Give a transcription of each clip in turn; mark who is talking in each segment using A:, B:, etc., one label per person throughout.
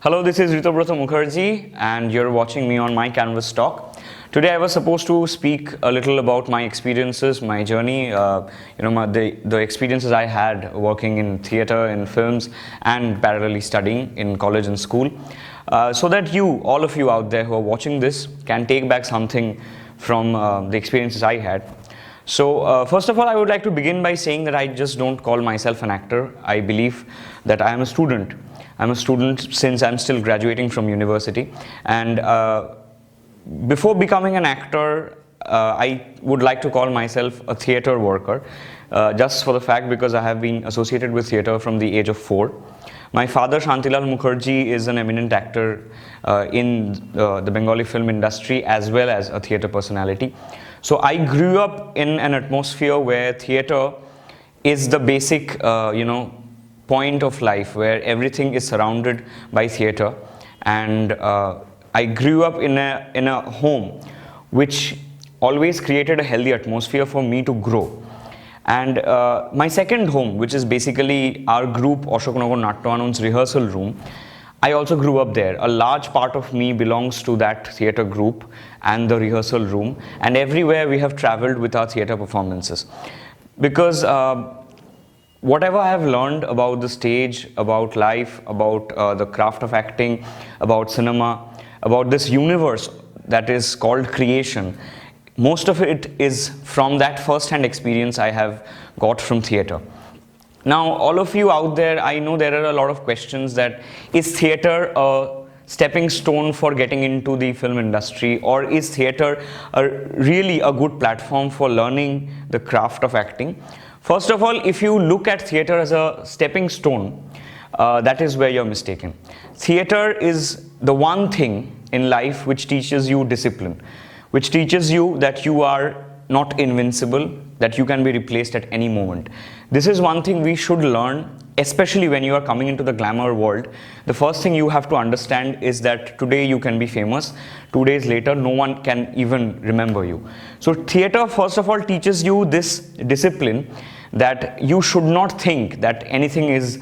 A: Hello, this is Rwitobroto Mukherjee and you're watching me on my Canvas talk. Today I was supposed to speak a little about my experiences, my journey, the experiences I had working in theatre, in films and parallelly studying in college and school. So that you, all of you out there who are watching this, can take back something from the experiences I had. So first of all, I would like to begin by saying that I just don't call myself an actor. I believe that I am a student. I'm a student since I'm still graduating from university, and before becoming an actor, I would like to call myself a theatre worker, just for the fact because I have been associated with theatre from the age of 4. My father, Shantilal Mukherjee, is an eminent actor in the Bengali film industry as well as a theatre personality. So I grew up in an atmosphere where theatre is the basic, point of life, where everything is surrounded by theatre. And I grew up in a home which always created a healthy atmosphere for me to grow. And my second home, which is basically our group Ashoknagar Natyanon's rehearsal room, I also grew up there. A large part of me belongs to that theatre group and the rehearsal room, and everywhere we have traveled with our theatre performances. Because whatever I have learned about the stage, about life, about the craft of acting, about cinema, about this universe that is called creation, most of it is from that first-hand experience I have got from theatre. Now, all of you out there, I know there are a lot of questions that, is theatre a stepping stone for getting into the film industry, or is theatre really a good platform for learning the craft of acting? First of all, if you look at theatre as a stepping stone, that is where you're mistaken. Theatre is the one thing in life which teaches you discipline, which teaches you that you are not invincible, that you can be replaced at any moment. This is one thing we should learn, especially when you are coming into the glamour world. The first thing you have to understand is that today you can be famous, 2 days later no one can even remember you. So theatre, first of all, teaches you this discipline, that you should not think that anything is,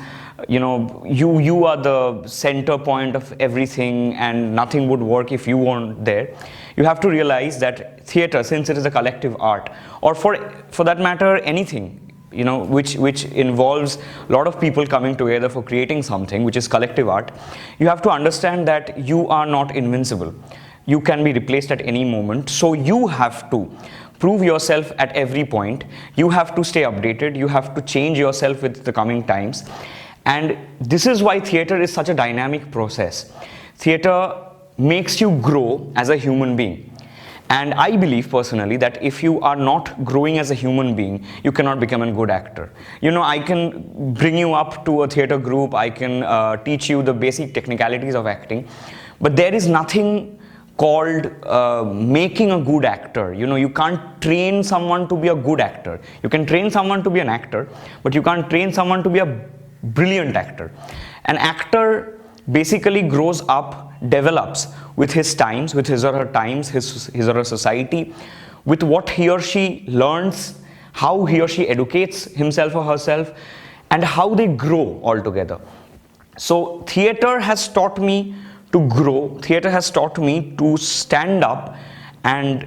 A: you are the center point of everything and nothing would work if you weren't there. You have to realize that theatre, since it is a collective art, or for that matter anything, which involves a lot of people coming together for creating something, which is collective art, you have to understand that you are not invincible. You can be replaced at any moment, so you have to prove yourself at every point. You have to stay updated, you have to change yourself with the coming times. And this is why theatre is such a dynamic process. Theatre makes you grow as a human being. And I believe personally that if you are not growing as a human being, you cannot become a good actor. I can bring you up to a theatre group, I can teach you the basic technicalities of acting, but there is nothing called making a good actor. You can't train someone to be a good actor. You can train someone to be an actor, but you can't train someone to be a brilliant actor. An actor basically grows up, develops with his times, with his or her times, his or her society, with what he or she learns, how he or she educates himself or herself, and how they grow altogether. So theatre has taught me to grow. Theatre has taught me to stand up and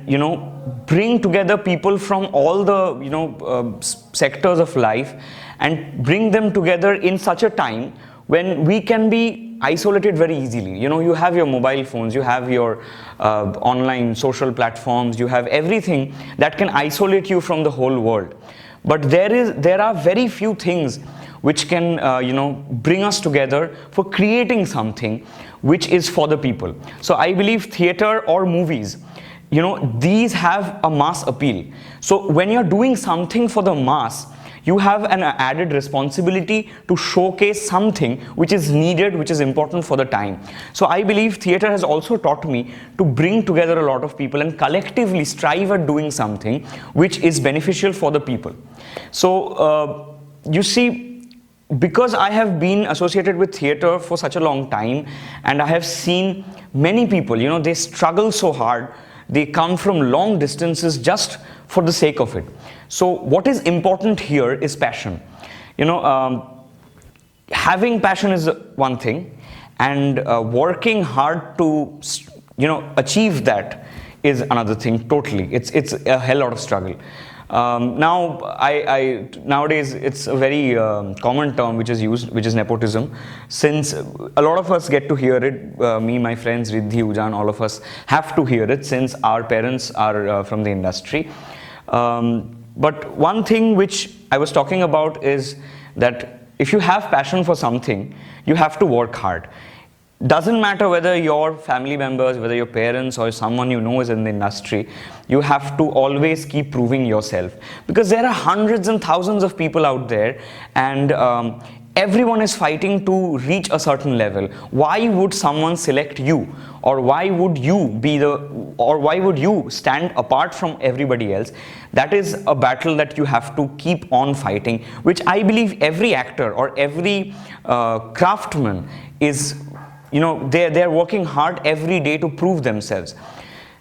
A: bring together people from all the sectors of life and bring them together in such a time when we can be isolated very easily. You have your mobile phones, you have your online social platforms, you have everything that can isolate you from the whole world. But there are very few things which can bring us together for creating something which is for the people. So I believe theatre or movies, these have a mass appeal. So when you're doing something for the mass, you have an added responsibility to showcase something which is needed, which is important for the time. So I believe theatre has also taught me to bring together a lot of people and collectively strive at doing something which is beneficial for the people. So you see, because I have been associated with theatre for such a long time, and I have seen many people, they struggle so hard, they come from long distances just for the sake of it. So what is important here is passion. Having passion is one thing, and working hard to achieve that is another thing totally. It's a hell lot of struggle. Nowadays it's a very common term which is used, which is nepotism, since a lot of us get to hear it. Me, my friends, Riddhi, Ujan, all of us have to hear it since our parents are from the industry. But one thing which I was talking about is that if you have passion for something, you have to work hard. Doesn't matter whether your family members, whether your parents or someone you know is in the industry, you have to always keep proving yourself, because there are hundreds and thousands of people out there, and everyone is fighting to reach a certain level. Why would someone select you, or why would you stand apart from everybody else? That is a battle that you have to keep on fighting, which I believe every actor or every craftsman is, they're working hard every day to prove themselves.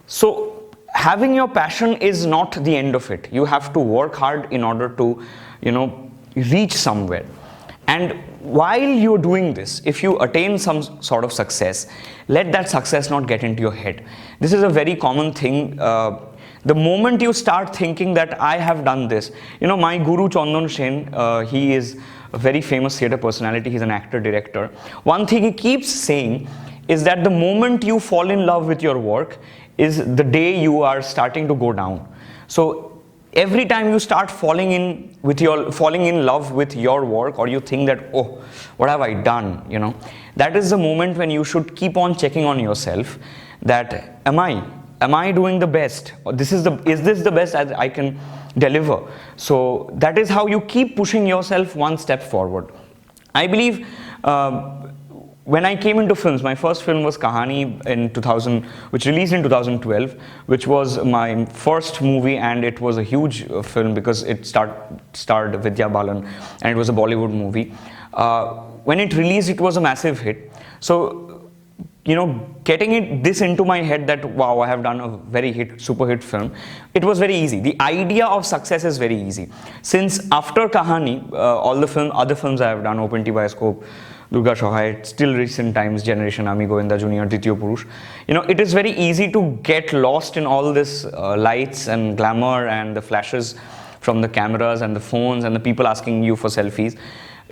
A: So having your passion is not the end of it. You have to work hard in order to, reach somewhere. And while you're doing this, if you attain some sort of success, let that success not get into your head. This is a very common thing. The moment you start thinking that I have done this, my guru Chandan Sen, he is a very famous theatre personality, he's an actor, director. One thing he keeps saying is that the moment you fall in love with your work is the day you are starting to go down. So every time you start falling in love with your work, or you think that, oh, what have I done, that is the moment when you should keep on checking on yourself that am I doing the best, or is this the best as I can deliver? So that is how you keep pushing yourself one step forward. I believe when I came into films, my first film was Kahaani in 2000, which released in 2012, which was my first movie, and it was a huge film because it starred Vidya Balan, and it was a Bollywood movie. When it released, it was a massive hit. So getting this into my head that, wow, I have done a very super hit film, it was very easy. The idea of success is very easy. Since after Kahaani, all the other films I have done, Open Tee Bioscope, Durga, Sohay, still recent times, Generation, Ami Govinda Jr., Dwitiyo Purush, it is very easy to get lost in all this lights and glamour and the flashes from the cameras and the phones and the people asking you for selfies.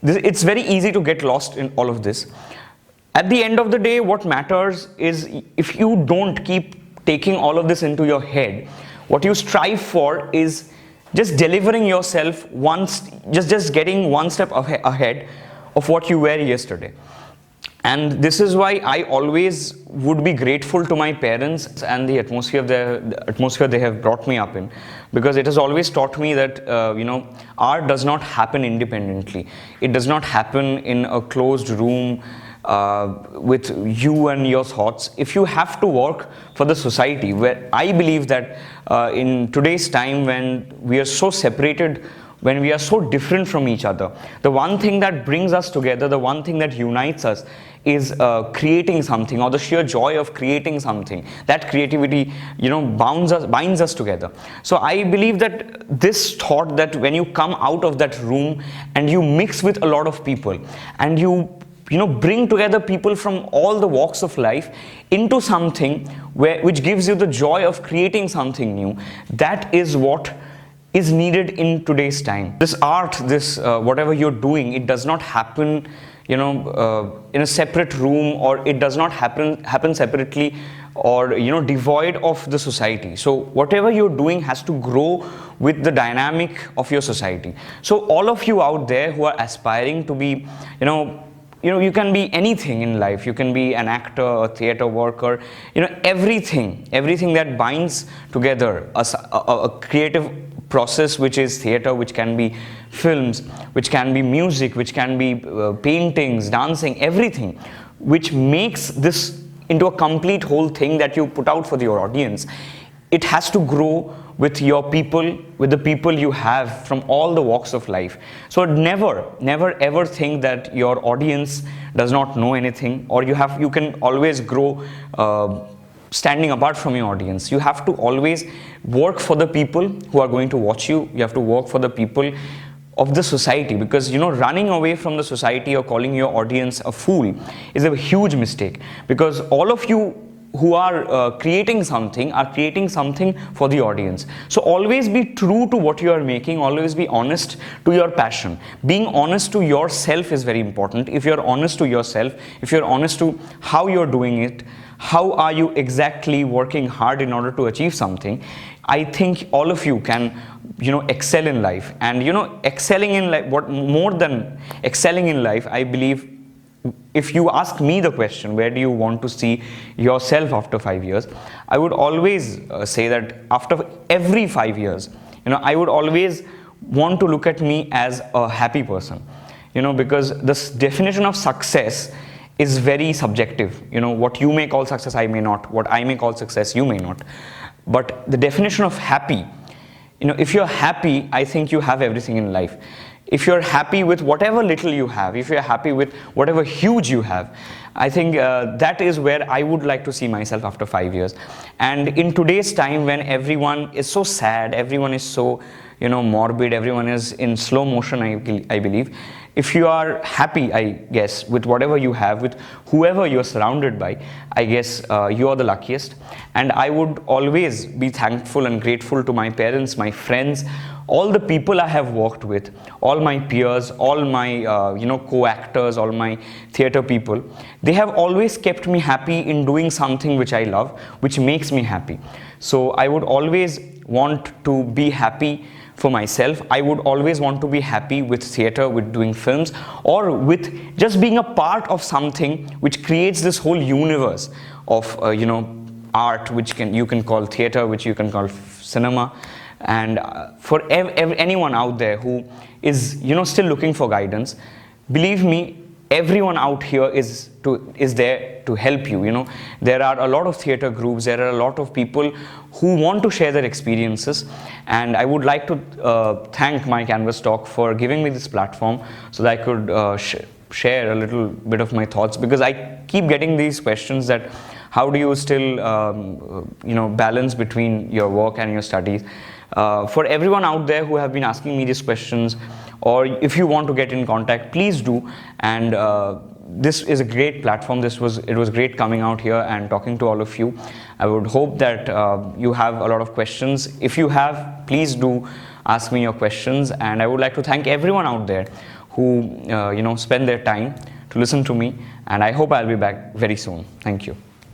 A: It's very easy to get lost in all of this. At the end of the day, what matters is, if you don't keep taking all of this into your head, what you strive for is just delivering yourself just getting one step ahead of what you were yesterday. And this is why I always would be grateful to my parents and the atmosphere they have brought me up in, because it has always taught me that art does not happen independently. It does not happen in a closed room with you and your thoughts. If you have to work for the society, where I believe that in today's time, when we are so separated, when we are so different from each other, the one thing that brings us together, the one thing that unites us is creating something, or the sheer joy of creating something. That creativity, binds us together. So I believe that this thought, that when you come out of that room and you mix with a lot of people, and you bring together people from all the walks of life into something which gives you the joy of creating something new, that is what is needed in today's time. This art, this whatever you're doing, it does not happen in a separate room, or it does not happen separately, or devoid of the society. So whatever you're doing has to grow with the dynamic of your society. So all of you out there who are aspiring to be, you can be anything in life. You can be an actor, a theater worker, everything that binds together a creative process, which is theater, which can be films, which can be music, which can be paintings, dancing, everything, which makes this into a complete whole thing that you put out for your audience. It has to grow with your people, with the people you have from all the walks of life. So never ever think that your audience does not know anything, or you can always grow standing apart from your audience. You have to always work for the people who are going to watch you. You have to work for the people of the society, because running away from the society or calling your audience a fool is a huge mistake, because all of you who are creating something for the audience. So always be true to what you are making, always be honest to your passion. Being honest to yourself is very important. If you're honest to yourself, if you're honest to how you're doing it, how are you exactly working hard in order to achieve something, I think all of you can excel in life. And excelling in life, what more than excelling in life, I believe, if you ask me the question, where do you want to see yourself after 5 years, I would always say that after every 5 years, I would always want to look at me as a happy person, because this definition of success is very subjective. What you may call success, I may not. What I may call success, you may not. But the definition of happy, if you're happy, I think you have everything in life. If you're happy with whatever little you have, if you're happy with whatever huge you have, I think that is where I would like to see myself after 5 years. And in today's time, when everyone is so sad, everyone is so morbid, everyone is in slow motion, I believe, if you are happy, I guess, with whatever you have, with whoever you're surrounded by, I guess you are the luckiest. And I would always be thankful and grateful to my parents, my friends, all the people I have worked with, all my peers, all my co-actors, all my theater people. They have always kept me happy in doing something which I love, which makes me happy. So I would always want to be happy for myself. I would always want to be happy with theater, with doing films, or with just being a part of something which creates this whole universe of art, which you can call theater, which you can call cinema. And for anyone out there who is still looking for guidance, believe me, everyone out here is there to help you. There are a lot of theater groups, there are a lot of people who want to share their experiences, and I would like to thank my Canvas Talk for giving me this platform so that I could share a little bit of my thoughts, because I keep getting these questions that how do you still balance between your work and your studies. For everyone out there who have been asking me these questions, or if you want to get in contact, please do. And this is a great platform. It was great coming out here and talking to all of you. I would hope that you have a lot of questions. If you have, please do ask me your questions. And I would like to thank everyone out there who spend their time to listen to me. And I hope I'll be back very soon. Thank you.